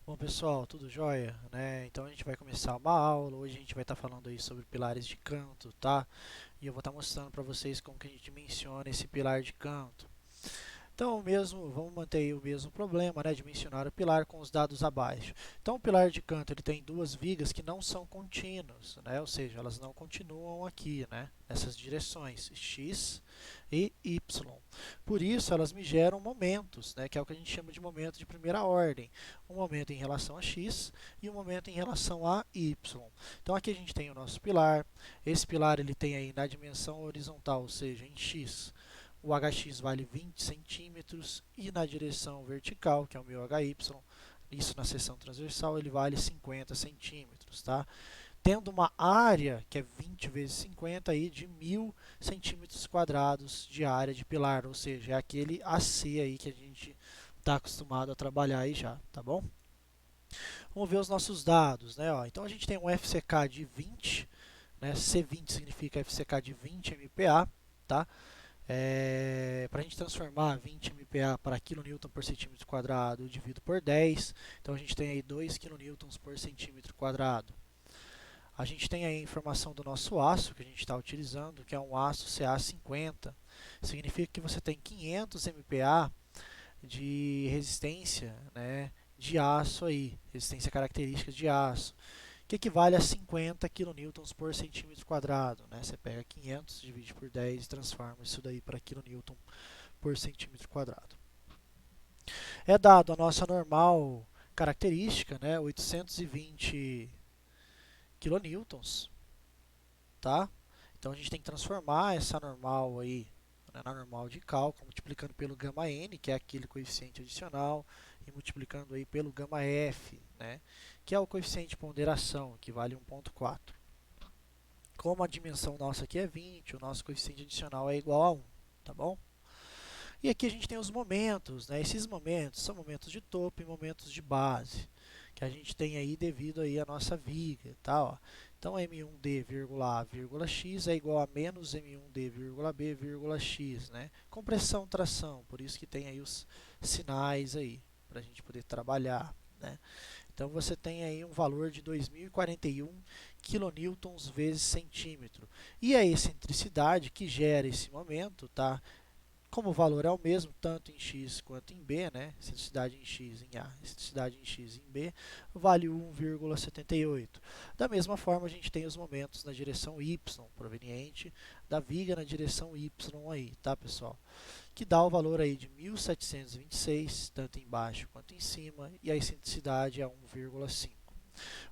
Bom pessoal, tudo jóia, né? Então a gente vai começar uma aula. Hoje a gente vai estar falando aí sobre pilares de canto, tá? E eu vou estar mostrando para vocês como que a gente menciona esse pilar de canto. Então, vamos manter aí o mesmo problema, né, de mencionar o pilar com os dados abaixo. Então, o pilar de canto ele tem duas vigas que não são contínuas, né, ou seja, elas não continuam aqui, né, nessas direções x e y. Por isso, elas me geram momentos, né, que é o que a gente chama de momento de primeira ordem. Um momento em relação a x e um momento em relação a y. Então, aqui a gente tem o nosso pilar. Esse pilar ele tem aí na dimensão horizontal, ou seja, em x, o hx vale 20 centímetros e na direção vertical, que é o meu hy, isso na seção transversal, ele vale 50 centímetros, tá? Tendo uma área, que é 20 vezes 50, aí, de 1000 centímetros quadrados de área de pilar, ou seja, é aquele AC aí que a gente está acostumado a trabalhar aí já, tá bom? Vamos ver os nossos dados, né? Ó, então a gente tem um FCK de 20, né? C20 significa FCK de 20 MPa, tá? Para a gente transformar 20 MPa para kN por centímetro quadrado, eu divido por 10. Então a gente tem aí 2 kN por centímetro quadrado. A gente tem aí a informação do nosso aço que a gente está utilizando, que é um aço Ca50. Significa que você tem 500 MPa de resistência, né, de aço aí, resistência característica de aço, que equivale a 50 kN por centímetro quadrado, né? Você pega 500, divide por 10 e transforma isso daí para kN por centímetro quadrado. É dado a nossa normal característica, né? 820 kN, tá? Então a gente tem que transformar essa normal aí, né, na normal de cálculo, multiplicando pelo gama n, que é aquele coeficiente adicional, e multiplicando aí pelo gama f, né, que é o coeficiente de ponderação, que vale 1,4. Como a dimensão nossa aqui é 20, o nosso coeficiente adicional é igual a 1, tá bom? E aqui a gente tem os momentos, né? Esses momentos são momentos de topo e momentos de base, que a gente tem aí devido aí à nossa viga, tá? Ó. Então, M1D, A, x é igual a menos M1D, B, x, né? Compressão, tração, por isso que tem aí os sinais aí, para a gente poder trabalhar, né? Então, você tem aí um valor de 2041 kN vezes centímetro. E a excentricidade que gera esse momento, tá? Como o valor é o mesmo, tanto em x quanto em b, né? Excentricidade em x em A, excentricidade em x em b, vale 1,78. Da mesma forma, a gente tem os momentos na direção y, proveniente da viga na direção y aí, tá, pessoal? Que dá o valor aí de 1726, tanto embaixo quanto em cima, e a excentricidade é 1,5.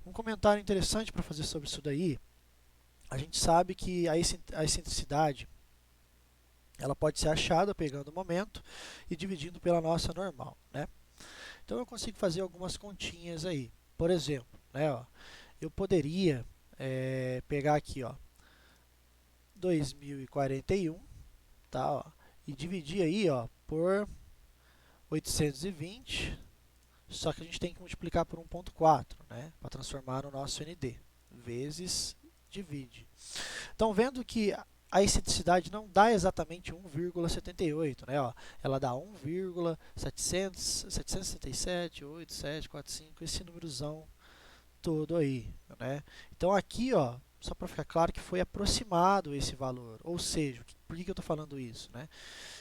Um comentário interessante para fazer sobre isso daí, a gente sabe que a excentricidade ela pode ser achada pegando o momento e dividindo pela nossa normal, né? Então eu consigo fazer algumas continhas aí. Por exemplo, né, ó, eu poderia pegar aqui, ó, 2041, tá, ó, e dividir aí, ó, por 820, só que a gente tem que multiplicar por 1,4, né, para transformar no nosso ND, vezes divide. Então, vendo que a excentricidade não dá exatamente 1,78, né? Ó, ela dá 1,767,8745, esse númerozão todo aí, né? Então, aqui, ó, só para ficar claro que foi aproximado esse valor, ou seja, por que eu estou falando isso, né?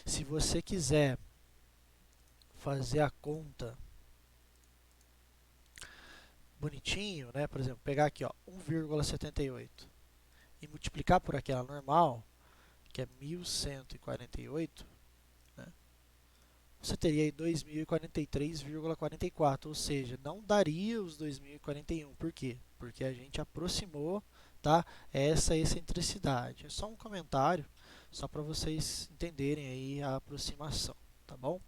Se você quiser fazer a conta bonitinho, né? Por exemplo, pegar aqui, ó, 1,78 e multiplicar por aquela normal, que é 1148, né? Você teria aí 2043,44, ou seja, não daria os 2041. Por quê? Porque a gente aproximou, tá, essa excentricidade. É só um comentário, só para vocês entenderem aí a aproximação, tá bom?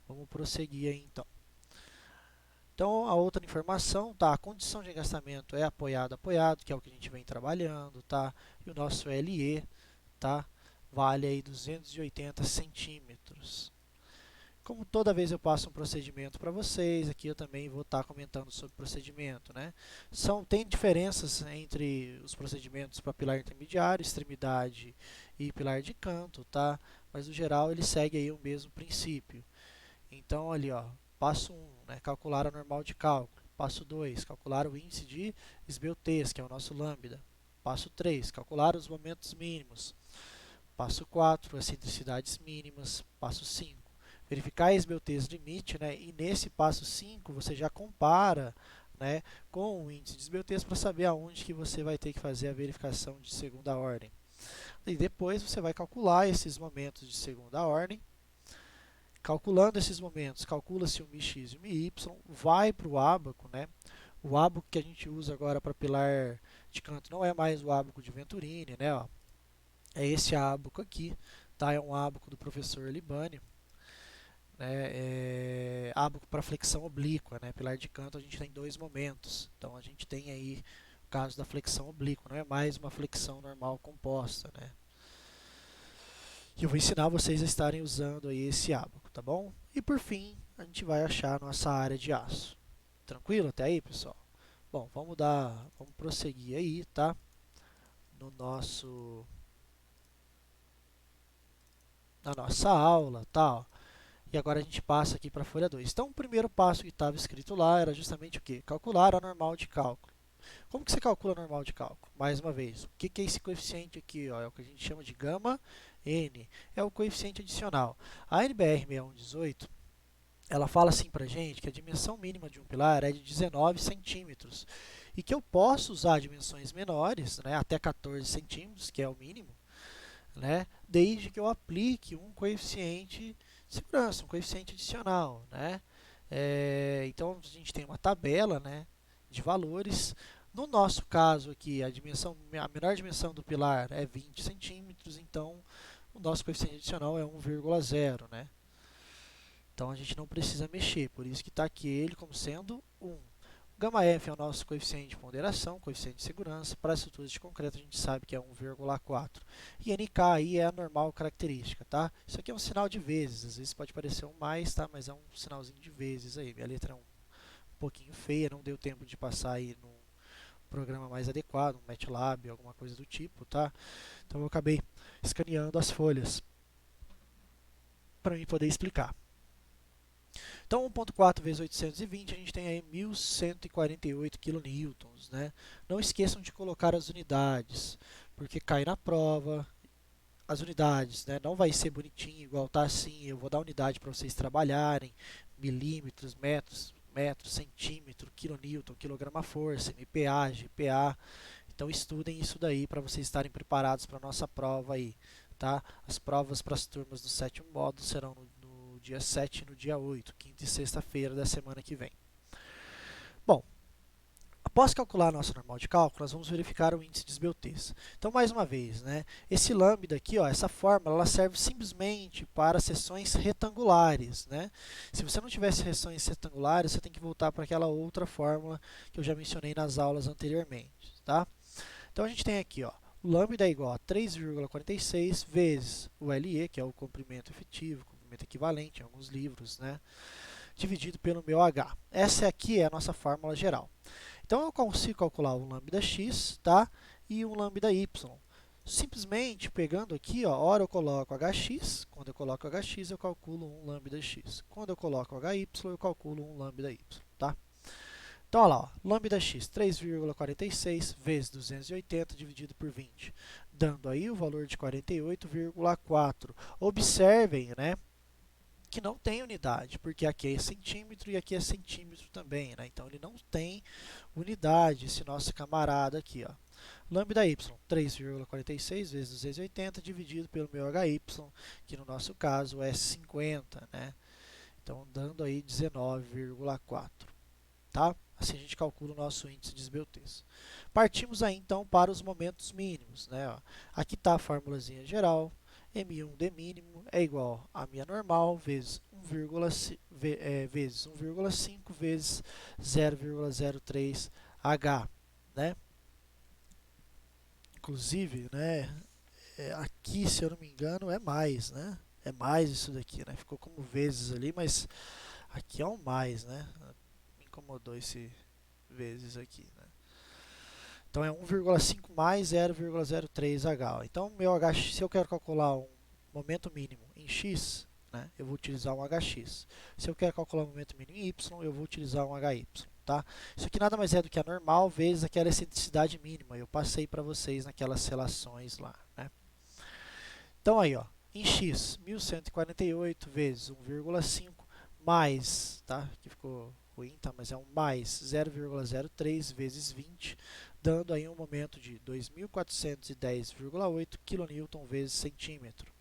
Vamos prosseguir aí então. Então, a outra informação, tá, a condição de engastamento é apoiado, apoiado, que é o que a gente vem trabalhando, tá? E o nosso LE, tá, vale aí 280 centímetros. Como toda vez eu passo um procedimento para vocês, aqui eu também vou estar comentando sobre o procedimento, né? Tem diferenças entre os procedimentos para pilar intermediário, extremidade e pilar de canto, tá? Mas no geral ele segue aí o mesmo princípio. Então ali, ó, passo 1, né? Calcular a normal de cálculo. Passo 2, calcular o índice de esbeltez, que é o nosso lambda. Passo 3, calcular os momentos mínimos. Passo 4, excentricidades mínimas. Passo 5, verificar a esbeltez limite, né? E nesse passo 5 você já compara, né, com o índice de esbeltez para saber aonde que você vai ter que fazer a verificação de segunda ordem. E depois você vai calcular esses momentos de segunda ordem. Calculando esses momentos, calcula-se o μx e o μy, vai para o ábaco, né? O ábaco que a gente usa agora para pilar de canto não é mais o ábaco de Venturini, né? Ó, é esse ábaco aqui, tá? É um ábaco do professor Libani, né? É ábaco para flexão oblíqua, né? Pilar de canto a gente tem dois momentos, então a gente tem aí o caso da flexão oblíqua, não é mais uma flexão normal composta, né? E eu vou ensinar vocês a estarem usando aí esse ábaco, tá bom? E por fim, a gente vai achar a nossa área de aço. Tranquilo até aí, pessoal? Bom, vamos prosseguir aí, tá? No nosso, na nossa aula, tá? Ó. E agora a gente passa aqui para a folha 2. Então, o primeiro passo que estava escrito lá era justamente o quê? Calcular a normal de cálculo. Como que você calcula a normal de cálculo? Mais uma vez, o que é esse coeficiente aqui? Ó? É o que a gente chama de gama N. É o coeficiente adicional. A NBR 6118, ela fala assim para a gente que a dimensão mínima de um pilar é de 19 centímetros e que eu posso usar dimensões menores, né, até 14 centímetros, que é o mínimo, né, desde que eu aplique um coeficiente de segurança, um coeficiente adicional. Né. Então, a gente tem uma tabela, né, de valores. No nosso caso aqui, a menor dimensão do pilar é 20 centímetros, então o nosso coeficiente adicional é 1,0. Né. Então a gente não precisa mexer, por isso que está aqui ele como sendo 1. O gama F é o nosso coeficiente de ponderação, coeficiente de segurança. Para estruturas de concreto a gente sabe que é 1,4. E NK aí é a normal característica, tá? Isso aqui é um sinal de vezes, às vezes pode parecer um mais, tá? Mas é um sinalzinho de vezes aí. Minha letra é um pouquinho feia, não deu tempo de passar aí num programa mais adequado, um MATLAB, alguma coisa do tipo, tá? Então eu acabei escaneando as folhas para mim poder explicar. Então, 1.4 vezes 820, a gente tem aí 1.148 kN. Né? Não esqueçam de colocar as unidades, porque cai na prova. As unidades, né? Não vai ser bonitinho, igual tá assim. Eu vou dar unidade para vocês trabalharem. Milímetros, metros, centímetro, quilonewton, quilograma-força, MPa, GPa. Então, estudem isso daí para vocês estarem preparados para a nossa prova aí. Tá? As provas para as turmas do sétimo módulo serão no dia 7 e no dia 8, quinta e sexta-feira da semana que vem. Bom, após calcular a nossa normal de cálculo, nós vamos verificar o índice de esbeltez. Então, mais uma vez, né, esse lambda aqui, ó, essa fórmula, ela serve simplesmente para seções retangulares. Né? Se você não tivesse seções retangulares, você tem que voltar para aquela outra fórmula que eu já mencionei nas aulas anteriormente. Tá? Então, a gente tem aqui, ó, o lambda é igual a 3,46 vezes o LE, que é o comprimento efetivo, comprimento equivalente em alguns livros, né, dividido pelo meu H. Essa aqui é a nossa fórmula geral. Então, eu consigo calcular um lambda x, tá, e um lambda y. Simplesmente pegando aqui, ó, ora eu coloco hx, quando eu coloco hx eu calculo um lambda x. Quando eu coloco hy, eu calculo um lambda y. Tá? Então, olha lá, ó, lambda x, 3,46 vezes 280 dividido por 20, dando aí o valor de 48,4. Observem, né, que não tem unidade, porque aqui é centímetro e aqui é centímetro também. Né? Então, ele não tem unidade, esse nosso camarada aqui. Ó. Lambda y, 3,46 vezes 280 dividido pelo meu hy, que no nosso caso é 50. Né? Então, dando aí 19,4. Tá? Assim a gente calcula o nosso índice de esbeltez. Partimos aí então para os momentos mínimos. Né? Ó, aqui está a formulazinha geral. M1 de mínimo é igual a minha normal vezes 1,5 vezes 0,03 H. Né? Inclusive, né, aqui, se eu não me engano, é mais. Né? É mais isso daqui. Né? Ficou como vezes ali, mas aqui é um mais. Né? Me incomodou esse vezes aqui. Né? Então, é 1,5 mais 0,03 H. Então, meu H, se eu quero calcular um momento mínimo em x, né, eu vou utilizar um HX. Se eu quero calcular o momento mínimo em Y, eu vou utilizar um HY. Tá? Isso aqui nada mais é do que a normal vezes aquela excentricidade mínima. Eu passei para vocês naquelas relações lá. Né? Então aí, ó, em x, 1148 vezes 1,5 mais, tá? Aqui ficou ruim, tá? Mas é um mais 0,03 vezes 20, dando aí um momento de 2.410,8 kN vezes centímetro.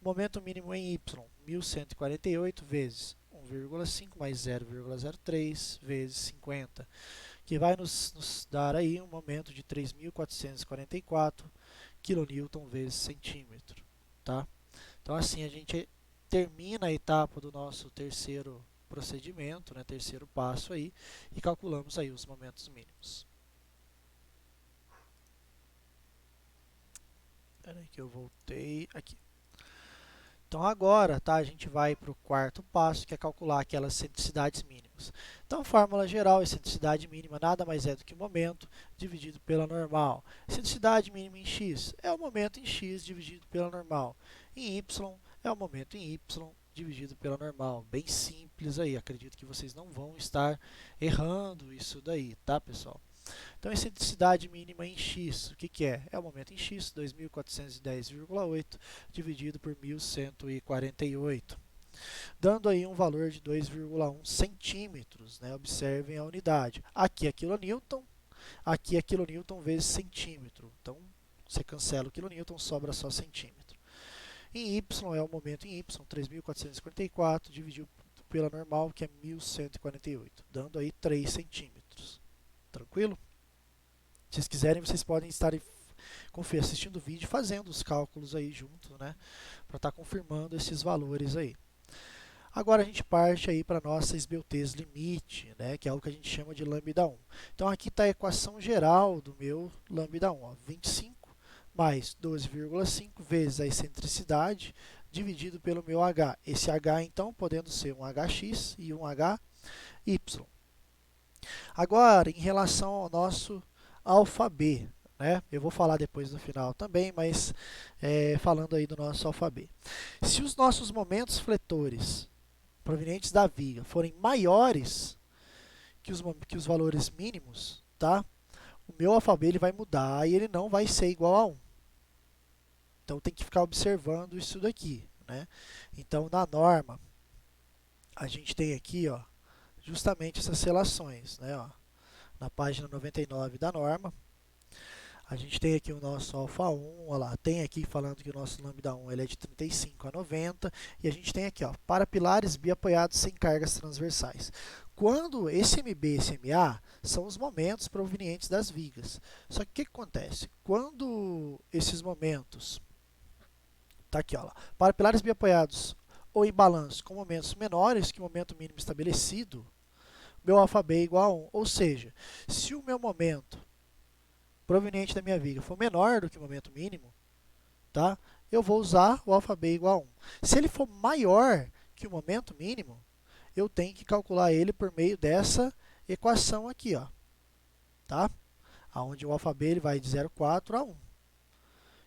O momento mínimo em y, 1148 vezes 1,5 mais 0,03 vezes 50, que vai nos dar aí um momento de 3.444 kN vezes centímetro, tá? Então assim a gente termina a etapa do nosso terceiro procedimento, né, terceiro passo aí, e calculamos aí os momentos mínimos. Espera aí que eu voltei aqui. Então agora, tá, a gente vai para o quarto passo, que é calcular aquelas excentricidades mínimas. Então, fórmula geral, excentricidade mínima nada mais é do que o momento dividido pela normal. Excentricidade mínima em x é o momento em x dividido pela normal. Em y é o momento em y dividido pela normal. Bem simples aí, acredito que vocês não vão estar errando isso daí, tá, pessoal? Então, excentricidade mínima em x, o que é? É o momento em x, 2.410,8 dividido por 1.148, dando aí um valor de 2,1 centímetros, né? Observem a unidade. Aqui é quilonewton, aqui é quilonewton vezes centímetro. Então, você cancela o quilonewton, sobra só centímetro. Em y é o momento em y, 3.444 dividido pela normal, que é 1.148, dando aí 3 centímetros. Tranquilo? Se vocês quiserem, vocês podem estar assistindo o vídeo, fazendo os cálculos aí junto, né, para estar confirmando esses valores aí. Agora a gente parte aí para a nossa esbeltez limite, né, que é o que a gente chama de lambda 1. Então aqui está a equação geral do meu lambda 1, ó, 25 mais 12,5 vezes a excentricidade dividido pelo meu h. Esse h, então, podendo ser um hx e um hy. Agora, em relação ao nosso alfa B, né? Eu vou falar depois no final também, mas falando aí do nosso alfa B. Se os nossos momentos fletores provenientes da viga forem maiores que os valores mínimos, tá? O meu alfa B ele vai mudar e ele não vai ser igual a 1. Então tem que ficar observando isso daqui, né? Então na norma a gente tem aqui, ó, justamente essas relações, né? Ó, na página 99 da norma, a gente tem aqui o nosso alfa 1, ó lá, tem aqui falando que o nosso lambda 1 ele é de 35 a 90, e a gente tem aqui, ó, para pilares biapoiados sem cargas transversais. Quando esse MB e esse MA são os momentos provenientes das vigas. Só que o que acontece? Quando esses momentos, tá aqui, ó lá, para pilares biapoiados ou em balanço com momentos menores que o momento mínimo estabelecido, meu alfa B é igual a 1. Ou seja, se o meu momento proveniente da minha viga for menor do que o momento mínimo, tá? Eu vou usar o alfa B igual a 1. Se ele for maior que o momento mínimo, eu tenho que calcular ele por meio dessa equação aqui, ó, tá? Onde o alfa B ele vai de 0,4 a 1.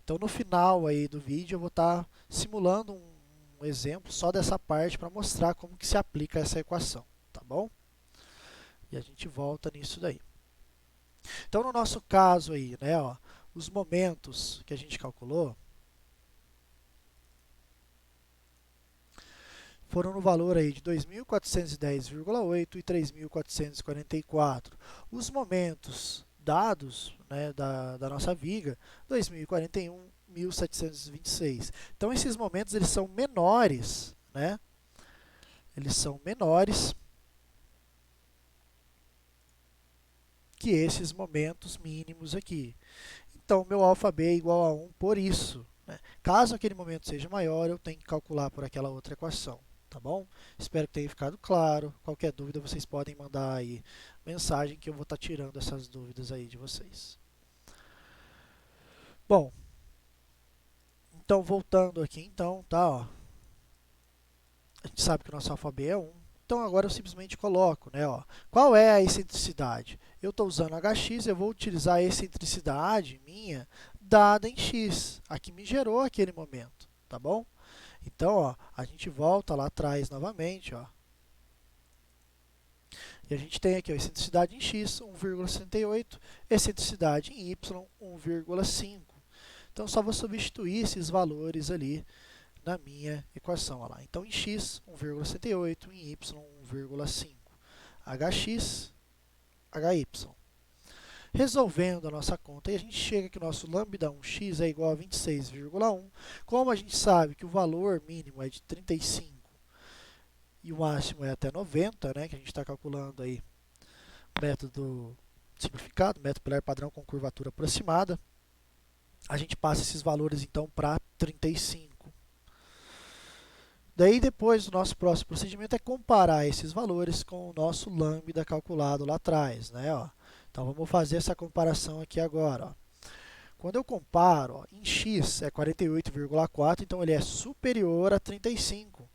Então, no final aí do vídeo, eu vou estar simulando um exemplo só dessa parte para mostrar como que se aplica essa equação, tá bom? E a gente volta nisso daí. Então, no nosso caso aí, né, ó, os momentos que a gente calculou foram no valor aí de 2.410,8 e 3.444. Os momentos dados, né, da nossa viga, 2.041, 1.726. Então, esses momentos eles são menores, né? Eles são menores que esses momentos mínimos aqui. Então, meu alfa B é igual a 1 por isso, né? Caso aquele momento seja maior, eu tenho que calcular por aquela outra equação, tá bom? Espero que tenha ficado claro. Qualquer dúvida, vocês podem mandar aí mensagem que eu vou estar tirando essas dúvidas aí de vocês. Bom, então voltando aqui, então, tá, ó. A gente sabe que o nosso alfa B é 1. Então, agora eu simplesmente coloco, né, ó, qual é a excentricidade? Eu estou usando hx, eu vou utilizar a excentricidade minha dada em x, a que me gerou aquele momento, tá bom? Então, ó, a gente volta lá atrás novamente, ó, e a gente tem aqui ó, excentricidade em x, 1,68, excentricidade em y, 1,5. Então, só vou substituir esses valores ali na minha equação. Ó lá. Então, em x, 1,68, em y, 1,5. hx, hy. Resolvendo a nossa conta, e a gente chega que o nosso lambda 1x é igual a 26,1. Como a gente sabe que o valor mínimo é de 35 e o máximo é até 90, né, que a gente está calculando aí método simplificado, método pilar padrão com curvatura aproximada, a gente passa esses valores então para 35. Daí depois o nosso próximo procedimento é comparar esses valores com o nosso lambda calculado lá atrás, né? Ó. Então vamos fazer essa comparação aqui agora. Ó. Quando eu comparo, ó, em x é 48,4, então ele é superior a 35.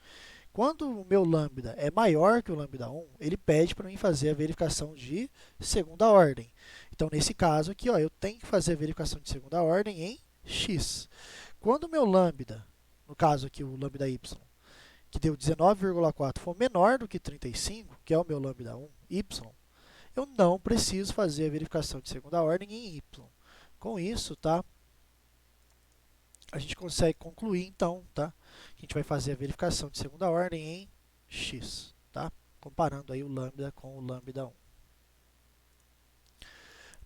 Quando o meu lambda é maior que o lambda 1, ele pede para mim fazer a verificação de segunda ordem. Então, nesse caso aqui, ó, eu tenho que fazer a verificação de segunda ordem em x. Quando o meu lambda, no caso aqui o lambda y, que deu 19,4, for menor do que 35, que é o meu lambda 1, y, eu não preciso fazer a verificação de segunda ordem em y. Com isso, tá? A gente consegue concluir, então, tá? A gente vai fazer a verificação de segunda ordem em x, tá? Comparando aí o lambda com o lambda 1.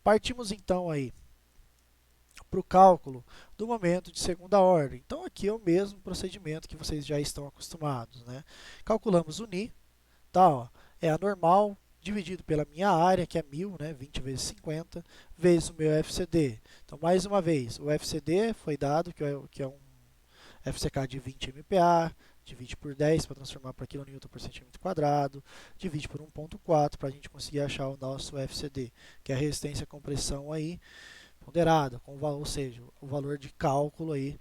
Partimos, então, aí para o cálculo do momento de segunda ordem. Então, aqui é o mesmo procedimento que vocês já estão acostumados, né? Calculamos o ni, tá? Ó, é a normal dividido pela minha área, que é 1000, né? 20 vezes 50, vezes o meu FCD. Então, mais uma vez, o FCD foi dado, que é um FCK de 20 MPa, divide por 10 para transformar para kN por centímetro quadrado, divide por 1,4 para a gente conseguir achar o nosso FCD, que é a resistência à compressão aí, ponderada, com o valor, ou seja, o valor de cálculo aí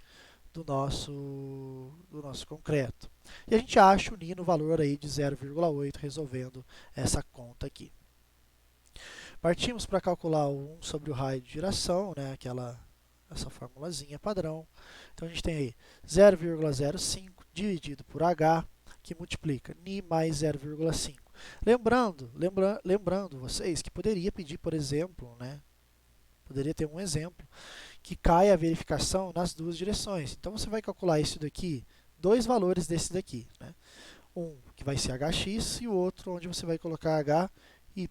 do nosso concreto. E a gente acha o Ni no valor aí de 0,8, resolvendo essa conta aqui. Partimos para calcular o 1 sobre o raio de giração, né, essa formulazinha padrão. Então, a gente tem aí 0,05 dividido por H, que multiplica Ni mais 0,5. Lembrando vocês que poderia pedir, por exemplo, né, poderia ter um exemplo, que cai a verificação nas duas direções. Então, você vai calcular isso daqui, dois valores desse daqui. Né? Um que vai ser hx e o outro onde você vai colocar hy.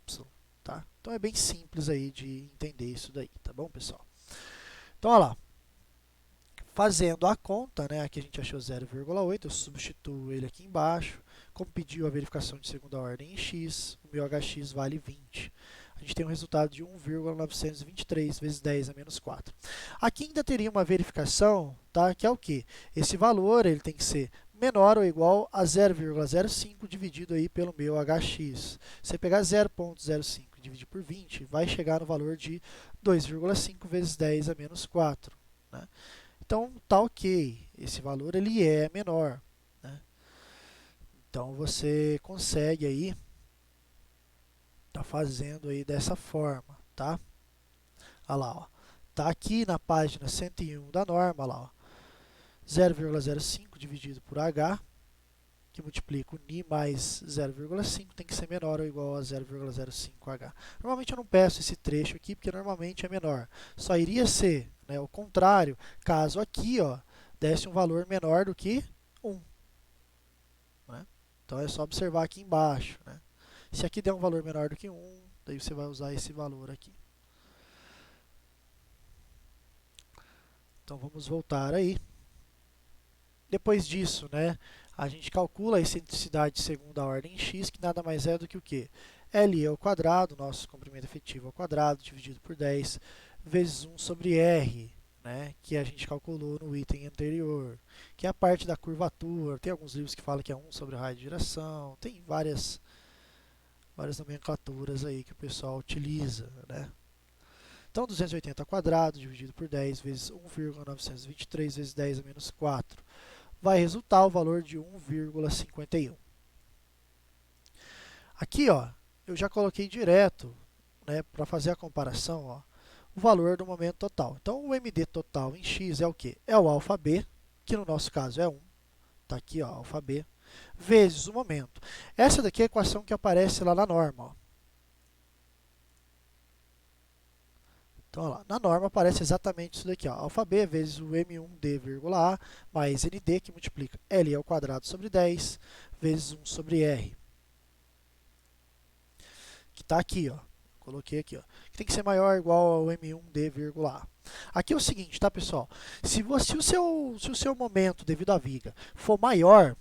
Tá? Então, é bem simples aí de entender isso daí, tá bom, pessoal? Então, olha lá. Fazendo a conta, né, aqui a gente achou 0,8, eu substituo ele aqui embaixo. Como pediu a verificação de segunda ordem em x, o meu hx vale 20. A gente tem um resultado de 1,923 vezes 10 a menos 4. Aqui ainda teria uma verificação, tá, que é o quê? Esse valor ele tem que ser menor ou igual a 0,05 dividido aí pelo meu hx. Se você pegar 0,05 e dividir por 20, vai chegar no valor de 2,5 vezes 10 a menos 4. Né? Então, tá ok, esse valor ele é menor. Né? Então, você consegue aí, tá fazendo aí dessa forma, tá? Olha lá, ó. Tá aqui na página 101 da norma, lá, ó. 0,05 dividido por H, que multiplica o Ni mais 0,5, tem que ser menor ou igual a 0,05H. Normalmente eu não peço esse trecho aqui, porque normalmente é menor. Só iria ser, né, o contrário, caso aqui, ó, desse um valor menor do que 1. Né? Então é só observar aqui embaixo. Né? Se aqui der um valor menor do que 1, daí você vai usar esse valor aqui. Então vamos voltar aí. Depois disso, né, a gente calcula a excentricidade de segunda ordem em x, que nada mais é do que o quê? L ao quadrado, nosso comprimento efetivo ao quadrado, dividido por 10, vezes 1 sobre R, né, que a gente calculou no item anterior, que é a parte da curvatura. Tem alguns livros que falam que é 1 sobre o raio de giração, tem várias nomenclaturas aí que o pessoal utiliza, né? Então, 280 ao quadrado, dividido por 10, vezes 1,923 vezes 10 a menos 4, vai resultar o valor de 1,51. Aqui, ó, eu já coloquei direto, né, para fazer a comparação, ó, o valor do momento total. Então, o MD total em x é o quê? É o alfa B, que no nosso caso é 1, tá aqui, ó, alfa B, vezes o momento. Essa daqui é a equação que aparece lá na norma, ó. Então, olha lá, na norma aparece exatamente isso daqui, ó, alfa B vezes o M1D, A, mais ND, que multiplica L ao quadrado sobre 10, vezes 1 sobre R, que está aqui, ó. Coloquei aqui, ó, que tem que ser maior ou igual ao M1D, A. Aqui é o seguinte, tá, pessoal? Se o seu momento devido à viga for maior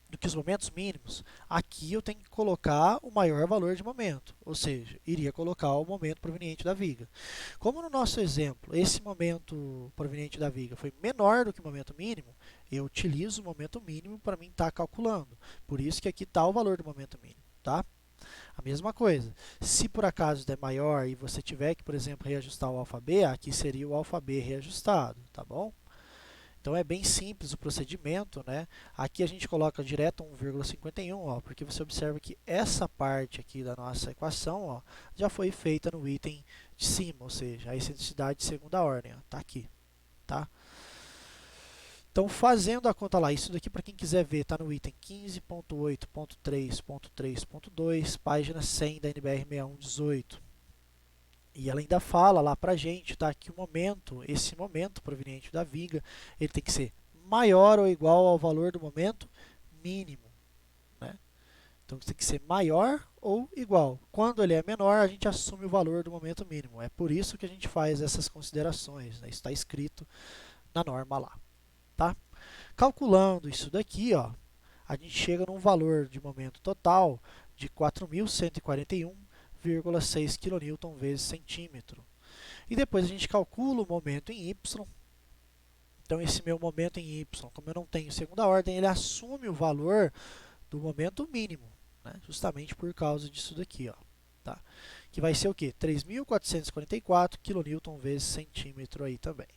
do que os momentos mínimos, aqui eu tenho que colocar o maior valor de momento, ou seja, iria colocar o momento proveniente da viga. Como no nosso exemplo, esse momento proveniente da viga foi menor do que o momento mínimo, eu utilizo o momento mínimo para mim estar calculando. Por isso que aqui está o valor do momento mínimo, tá? A mesma coisa, se por acaso der maior e você tiver que, por exemplo, reajustar o alfa B, aqui seria o alfa B reajustado, tá bom? Então é bem simples o procedimento, né? Aqui a gente coloca direto 1,51, ó, porque você observa que essa parte aqui da nossa equação, ó, já foi feita no item de cima, ou seja, a excentricidade de segunda ordem, ó, tá aqui, tá? Então, fazendo a conta lá, isso daqui para quem quiser ver, está no item 15.8.3.3.2, página 100 da NBR 6118. E ela ainda fala lá para a gente, tá, que o momento, esse momento proveniente da viga, ele tem que ser maior ou igual ao valor do momento mínimo, né? Então, tem que ser maior ou igual. Quando ele é menor, a gente assume o valor do momento mínimo. É por isso que a gente faz essas considerações, né? Isso está escrito na norma lá, tá? Calculando isso daqui, ó, a gente chega num valor de momento total de 4.141,6 kN vezes centímetro. E depois a gente calcula o momento em Y. Então, esse meu momento em Y, como eu não tenho segunda ordem, ele assume o valor do momento mínimo, né? Justamente por causa disso daqui, ó, tá? Que vai ser o quê? 3.444 kN vezes centímetro aí também.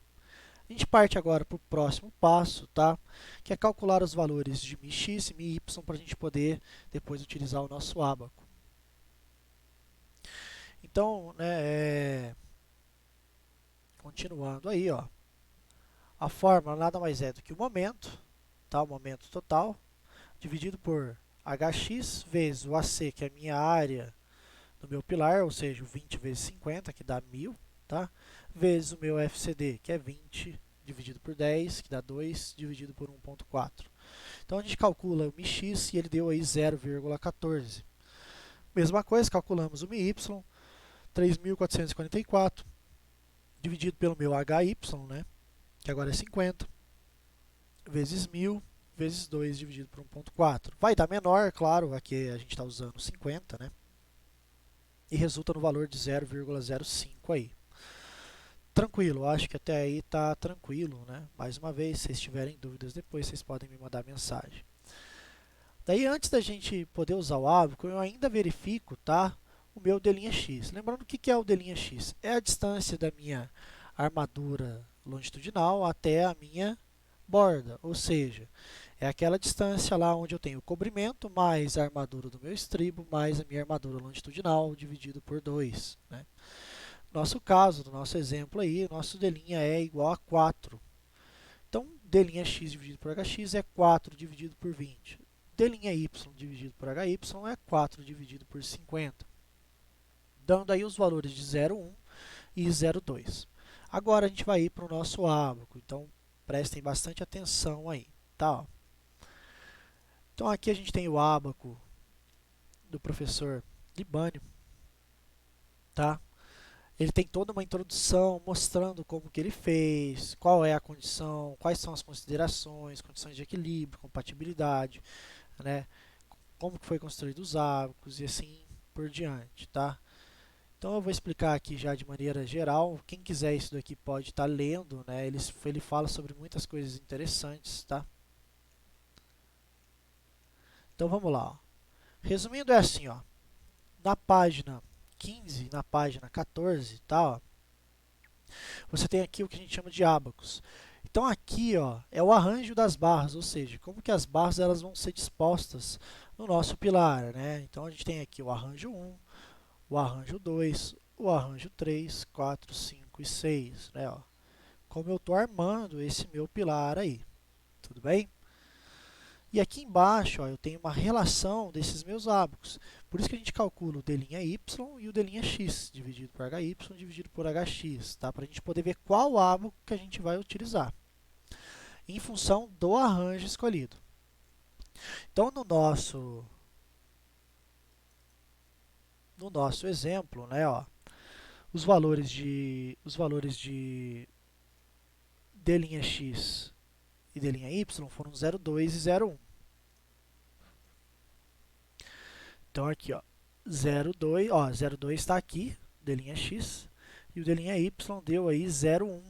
A gente parte agora para o próximo passo, tá? Que é calcular os valores de μx e μy para a gente poder depois utilizar o nosso ábaco. Então, né, continuando aí, ó, a fórmula nada mais é do que o momento, tá? O momento total, dividido por hx vezes o AC, que é a minha área do meu pilar, ou seja, 20 vezes 50, que dá 1000, tá? Vezes o meu FCD, que é 20 dividido por 10, que dá 2, dividido por 1,4. Então, a gente calcula o μx e ele deu aí 0,14. Mesma coisa, calculamos o μy, 3.444, dividido pelo meu HY, né, que agora é 50, vezes 1000, vezes 2, dividido por 1,4. Vai dar menor, claro, aqui a gente está usando 50, né, e resulta no valor de 0,05 aí. Tranquilo, acho que até aí está tranquilo, né? Mais uma vez, se vocês tiverem dúvidas depois, vocês podem me mandar mensagem. Daí, antes da gente poder usar o ábaco, eu ainda verifico, tá, o meu d'X. Lembrando o que é o d'X? É a distância da minha armadura longitudinal até a minha borda, ou seja, é aquela distância lá onde eu tenho o cobrimento mais a armadura do meu estribo mais a minha armadura longitudinal dividido por 2, né? Nosso caso, no nosso exemplo aí, nosso d' é igual a 4. Então, d'x dividido por hx é 4 dividido por 20. D'y dividido por hy é 4 dividido por 50. Dando aí os valores de 0,1 e 0,2. Agora a gente vai ir para o nosso ábaco, então prestem bastante atenção aí, tá? Então aqui a gente tem o ábaco do professor Libânio, tá? Ele tem toda uma introdução mostrando como que ele fez, qual é a condição, quais são as considerações, condições de equilíbrio, compatibilidade, né? Como que foi construído os ábacos e assim por diante, tá? Então eu vou explicar aqui já de maneira geral. Quem quiser isso daqui pode estar lendo, né? Ele fala sobre muitas coisas interessantes, tá? Então vamos lá, ó. Resumindo é assim, ó. Na página 15, na página 14, tá, ó, você tem aqui o que a gente chama de ábacos. Então aqui, ó, é o arranjo das barras, ou seja, como que as barras elas vão ser dispostas no nosso pilar, né? Então a gente tem aqui o arranjo 1, o arranjo 2, o arranjo 3, 4, 5 e 6, né, ó. Como eu estou armando esse meu pilar aí, tudo bem? E aqui embaixo, ó, eu tenho uma relação desses meus ábacos. Por isso que a gente calcula o d'y e o d'x, dividido por hy, dividido por hx, tá? Para a gente poder ver qual ábaco que a gente vai utilizar, em função do arranjo escolhido. Então, no nosso exemplo, né, ó, os valores de d'x e d'y foram 0,2 e 0,1. Então aqui, ó, 0,2, ó, 0,2 está aqui, d'x, e o d'y deu aí 0,1,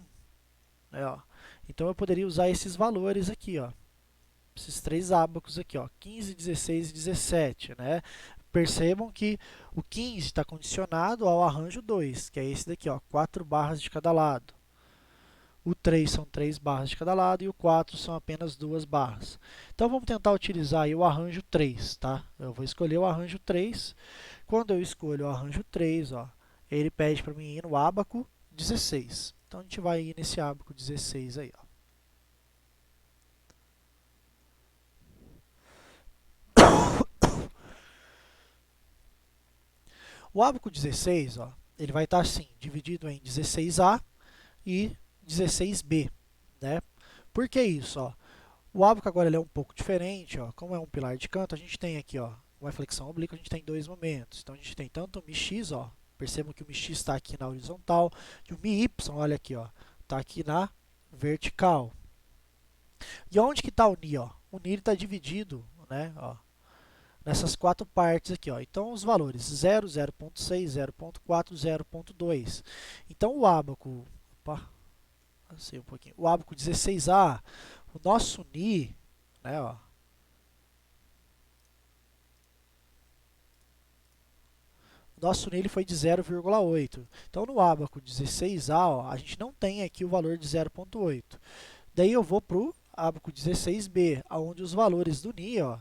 né, ó. Então eu poderia usar esses valores aqui, ó, esses três ábacos aqui, ó, 15, 16 e 17, né? Percebam que o 15 está condicionado ao arranjo 2, que é esse daqui, ó, 4 barras de cada lado. O 3 são 3 barras de cada lado e o 4 são apenas 2 barras. Então vamos tentar utilizar aí o arranjo 3, tá? Eu vou escolher o arranjo 3. Quando eu escolho o arranjo 3, ó, ele pede para mim ir no ábaco 16. Então a gente vai ir nesse ábaco 16 aí, ó. O ábaco 16, ó, ele vai estar assim, dividido em 16A e 16B, né? Por que isso, ó? O ábaco agora ele é um pouco diferente, ó. Como é um pilar de canto, a gente tem aqui, ó, uma flexão oblíqua, a gente tem dois momentos. Então a gente tem tanto o MX, ó, percebam que o MX está aqui na horizontal, e o MY, olha aqui, ó, está aqui na vertical. E onde que está o Ni, ó? O Ni está dividido, né, ó, nessas quatro partes aqui, ó. Então os valores 0, 0,6, 0,4, 0,2. Então o ábaco, opa, passei um pouquinho. O ábaco 16A, o nosso Ni, né, ó, o nosso nele foi de 0,8. Então, no ábaco 16A, ó, a gente não tem aqui o valor de 0,8. Daí eu vou para o ábaco 16B, onde os valores do Ni, ó,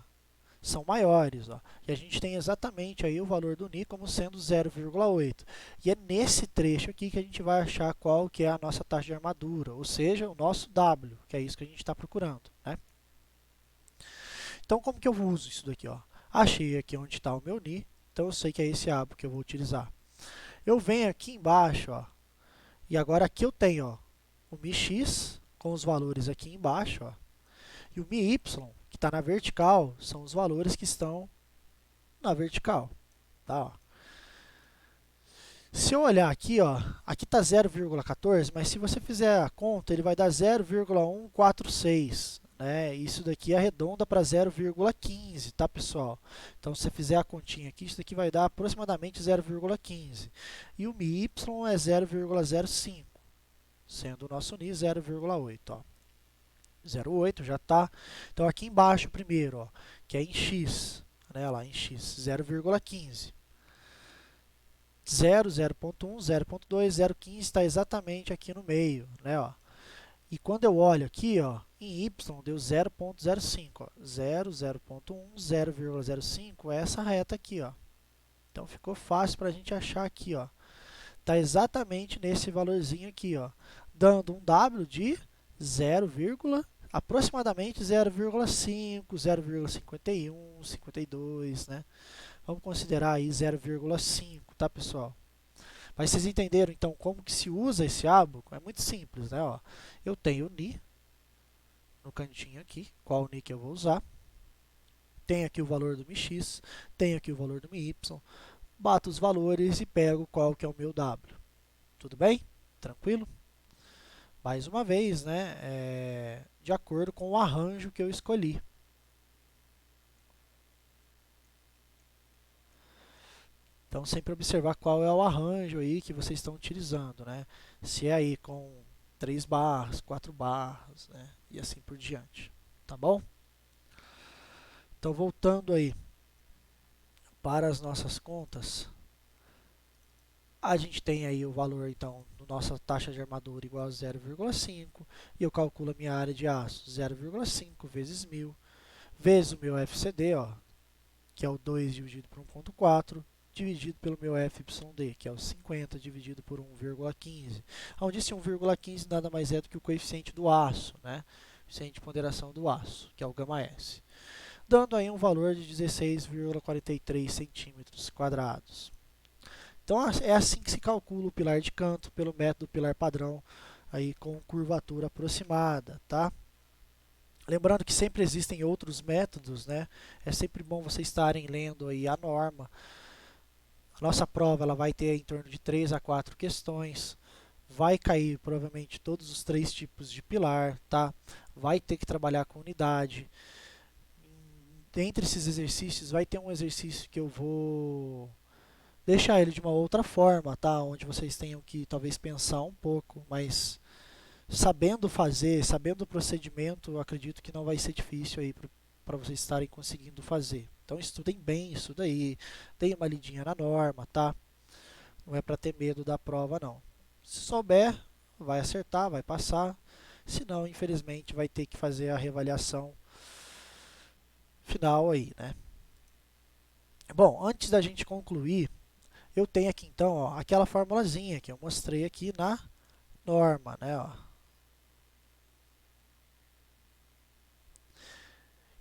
são maiores, ó. E a gente tem exatamente aí o valor do Ni como sendo 0,8. E é nesse trecho aqui que a gente vai achar qual que é a nossa taxa de armadura, ou seja, o nosso W, que é isso que a gente está procurando, né? Então, como que eu uso isso daqui, ó? Achei aqui onde está o meu Ni, então eu sei que é esse ábaco que eu vou utilizar. Eu venho aqui embaixo, ó, e agora aqui eu tenho, ó, o MiX com os valores aqui embaixo, ó, e o MiY, que está na vertical, são os valores que estão na vertical, tá? Ó. Se eu olhar aqui, ó, aqui está 0,14, mas se você fizer a conta, ele vai dar 0,146, né? Isso daqui arredonda para 0,15, tá, pessoal? Então, se você fizer a continha aqui, isso daqui vai dar aproximadamente 0,15. E o MiY é 0,05, sendo o nosso Ni 0,8, ó. 0,8 já está. Então, aqui embaixo primeiro, ó, que é em x, né, lá em x, 0,15. 0, 0,1, 0,2, 0,15 está exatamente aqui no meio, né, ó. E quando eu olho aqui, ó, em y deu 0,05, 0, 0,1, 0,05 é essa reta aqui, ó. Então ficou fácil para a gente achar aqui, ó. Está exatamente nesse valorzinho aqui, ó, dando um W de 0, aproximadamente 0,5, 0,51, 52, né? Vamos considerar aí 0,5, tá, pessoal? Mas vocês entenderam, então, como que se usa esse ábaco? É muito simples, né? Ó, eu tenho o Ni no cantinho aqui, qual o Ni que eu vou usar. Tenho aqui o valor do MX, tenho aqui o valor do MY. Bato os valores e pego qual que é o meu W. Tudo bem? Tranquilo? Mais uma vez, né, de acordo com o arranjo que eu escolhi. Então, sempre observar qual é o arranjo aí que vocês estão utilizando, né? Se é aí com 3 barras, 4 barras, né? E assim por diante, tá bom? Então, voltando aí para as nossas contas, a gente tem aí o valor, então, da nossa taxa de armadura igual a 0,5, e eu calculo a minha área de aço, 0,5 vezes 1000, vezes o meu FCD, ó, que é o 2 dividido por 1,4, dividido pelo meu FYD, que é o 50 dividido por 1,15. Onde esse 1,15 nada mais é do que o coeficiente do aço, né? O coeficiente de ponderação do aço, que é o γS. dando aí um valor de 16,43 centímetros quadrados. Então é assim que se calcula o pilar de canto pelo método pilar padrão aí com curvatura aproximada, tá? Lembrando que sempre existem outros métodos, né? É sempre bom vocês estarem lendo aí a norma. A nossa prova ela vai ter em torno de 3 a 4 questões. Vai cair provavelmente todos os 3 tipos de pilar, tá? Vai ter que trabalhar com unidade. Entre esses exercícios vai ter um exercício que eu vou deixar ele de uma outra forma, tá? Onde vocês tenham que talvez pensar um pouco, mas sabendo fazer, sabendo o procedimento, eu acredito que não vai ser difícil aí para vocês estarem conseguindo fazer. Então estudem bem isso daí, deem uma lidinha na norma, tá? Não é para ter medo da prova não. Se souber, vai acertar, vai passar. Se não, infelizmente, vai ter que fazer a reavaliação final aí, né? Bom, antes da gente concluir, eu tenho aqui então, ó, aquela formulazinha que eu mostrei aqui na norma, né, ó.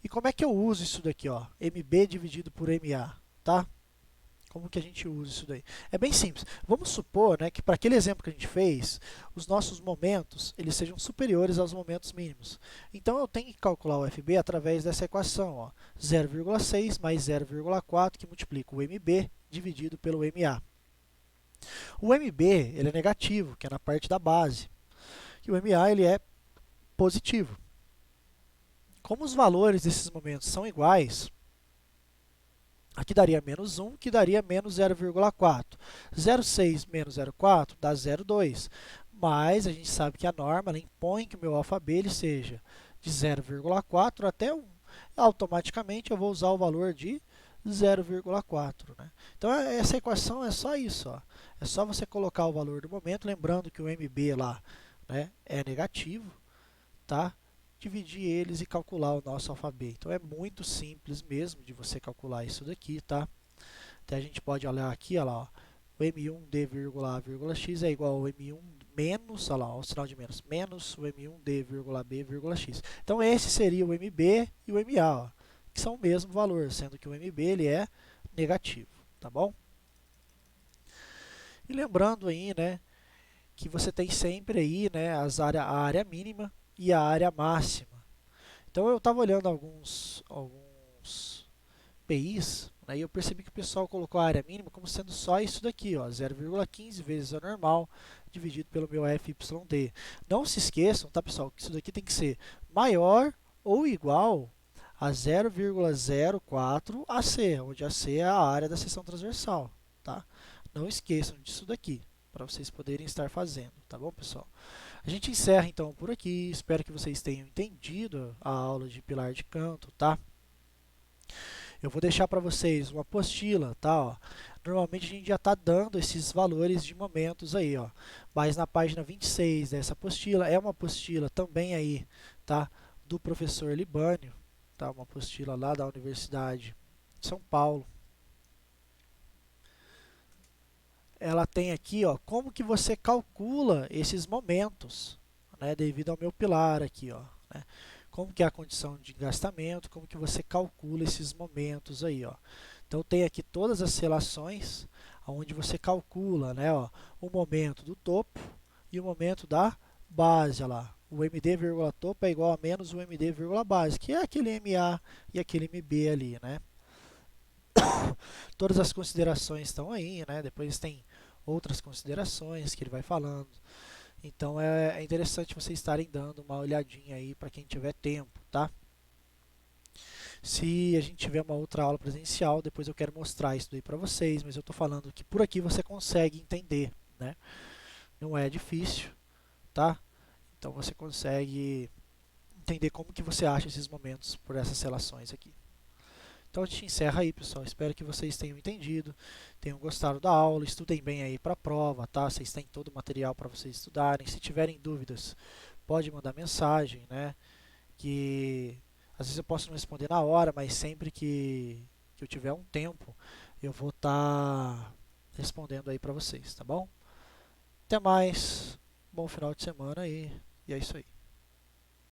E como é que eu uso isso daqui, ó? MB dividido por MA, tá? Como que a gente usa isso daí? É bem simples. Vamos supor, né, que para aquele exemplo que a gente fez, os nossos momentos eles sejam superiores aos momentos mínimos. Então eu tenho que calcular o FB através dessa equação, ó, 0,6 mais 0,4 que multiplica o MB dividido pelo MA. O MB ele é negativo, que é na parte da base, e o MA ele é positivo. Como os valores desses momentos são iguais, aqui daria menos 1, que daria menos 0,4. 0,6 menos 0,4 dá 0,2. Mas a gente sabe que a norma ela impõe que o meu alfa B ele seja de 0,4 até 1. Automaticamente eu vou usar o valor de 0,4. Né? Então essa equação é só isso. Ó. É só você colocar o valor do momento, lembrando que o MB lá, né, é negativo, tá? Dividir eles e calcular o nosso alfabeto. Então é muito simples mesmo de você calcular isso daqui, tá? Até a gente pode olhar aqui, olha lá, ó, o M1D, vírgula x é igual ao M1 menos, olha lá, o sinal de menos, menos o M1D, B, x. Então esse seria o MB e o MA, ó, que são o mesmo valor, sendo que o MB ele é negativo, tá bom? E lembrando aí, né, que você tem sempre aí, né, a área mínima e a área máxima. Então eu estava olhando alguns PIs, né, e eu percebi que o pessoal colocou a área mínima como sendo só isso daqui, ó, 0,15 vezes a normal dividido pelo meu FYD. Não se esqueçam, tá pessoal, que isso daqui tem que ser maior ou igual a 0,04 AC, onde AC é a área da seção transversal, tá? Não esqueçam disso daqui, para vocês poderem estar fazendo, tá bom, pessoal? A gente encerra então por aqui, espero que vocês tenham entendido a aula de pilar de canto, tá? Eu vou deixar para vocês uma apostila, tá? Ó. Normalmente a gente já está dando esses valores de momentos aí, ó. Mas na página 26 dessa apostila, é uma apostila também aí, tá? Do professor Libânio, tá? Uma apostila lá da Universidade de São Paulo. Ela tem aqui, ó, como que você calcula esses momentos, né, devido ao meu pilar aqui, ó, né, como que é a condição de engastamento, como que você calcula esses momentos aí, ó. Então tem aqui todas as relações onde você calcula, né, ó, o momento do topo e o momento da base, ó lá. O MD, topo é igual a menos o MD, base, que é aquele MA e aquele MB ali, né. Todas as considerações estão aí, né? Depois tem outras considerações que ele vai falando. Então é interessante vocês estarem dando uma olhadinha aí para quem tiver tempo, tá? Se a gente tiver uma outra aula presencial, depois eu quero mostrar isso aí para vocês, mas eu estou falando que por aqui você consegue entender, né? Não é difícil, tá? Então você consegue entender como que você acha esses momentos por essas relações aqui. Então a gente encerra aí, pessoal. Espero que vocês tenham entendido, tenham gostado da aula, estudem bem aí para a prova, tá? Vocês têm todo o material para vocês estudarem. Se tiverem dúvidas, pode mandar mensagem, né? Que às vezes eu posso não responder na hora, mas sempre que eu tiver um tempo, eu vou estar respondendo aí para vocês, tá bom? Até mais, bom final de semana aí, e é isso aí.